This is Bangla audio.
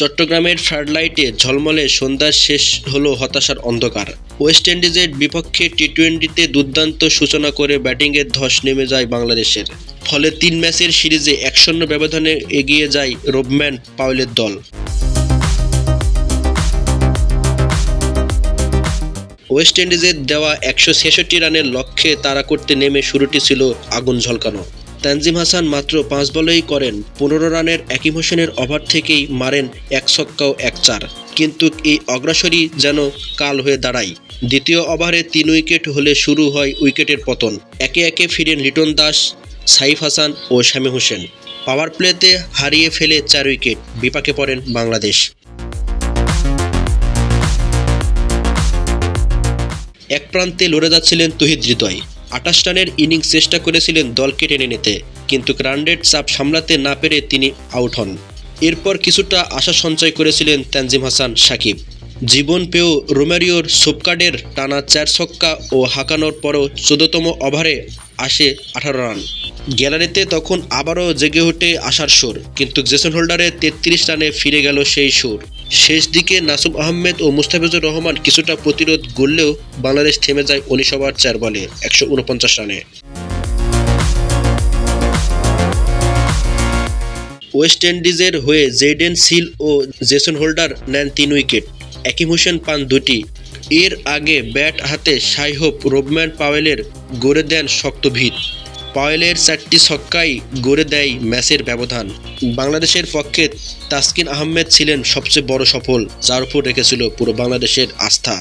চট্টগ্রামের ফ্লাডলাইটে ঝলমলে সন্ধ্যা শেষ হলো হতাশার অন্ধকার। ওয়েস্ট ইন্ডিজের বিপক্ষে টি-20তে দুর্দান্ত সূচনা করে ব্যাটিংয়ের ধস নেমে যায় বাংলাদেশের। ফলে ৩ ম্যাচের সিরিজে ১-০ ব্যবধানে এগিয়ে যায় রোবম্যান পাওয়েলের দল। ওয়েস্ট ইন্ডিজের দেওয়া ১৬৬ রানের লক্ষ্যে তাড়া করতে নেমে শুরুটি ছিল আগুন ঝলকানো। তানজিম হাসান মাত্র ৫ বলেই করেন ১৫ রানের আকিব হোসেনের ওভার থেকেই মারেন ১ ছক্কা ও ১ চার, কিন্তু এই অগ্রাসরই যেন কাল হয়ে দাঁড়ায়। দ্বিতীয় ওভারে ৩ উইকেট হলে শুরু হয় উইকেটের পতন। একে একে ফিরেন লিটন দাস, সাইফ হাসান ও শামীম হোসেন। পাওয়ার প্লেতে হারিয়ে ফেলে ৪ উইকেট, বিপাকে পড়েন বাংলাদেশ। এক প্রান্তে লড়ে যাচ্ছিলেন তৌহিদ হৃদয়। ২৮ রানের ইনিংস চেষ্টা করেছিলেন দলকে টেনে নিতে, কিন্তু রানরেট চাপ সামলাতে না পেরে তিনি আউট হন। এরপর কিছুটা আশা সঞ্চয় করেছিলেন তানজিম হাসান সাকিব। জীবন পেয়েও রোমেরিওর সোপকার্ডের টানা ৪ ছক্কা ও হাঁকানোর পরও ১৪তম ওভারে আসে ১৮ রান। গ্যালারিতে তখন আবারও জেগে ওঠে আশার সুর, কিন্তু জেসন হোল্ডারের ৩৩ রানে ফিরে গেল সেই সুর। শেষ দিকে নাসুম আহমেদ ও মুস্তাফিজুর রহমান কিছুটা প্রতিরোধ গড়লেও বাংলাদেশ থেমে যায় ১৯ ওভার ৪ বলে ১৪৯ রানে। ওয়েস্ট ইন্ডিজের হয়ে জেডেন সিল ও জেসন হোল্ডার নেন ৩ উইকেট, আকিব হোসেন পান ২টি। এর আগে ব্যাট হাতে সাই হোপ রোবম্যান পাওয়েলের গড়ে দেন শক্ত ভিত। পাওয়েলের ৪টি ছক্কাই গড়ে দেয় ম্যাচের ব্যবধান। বাংলাদেশের পক্ষে তাসকিন আহমেদ ছিলেন সবচেয়ে বড় সফল, যার উপর রেখেছিল পুরো বাংলাদেশের আস্থা।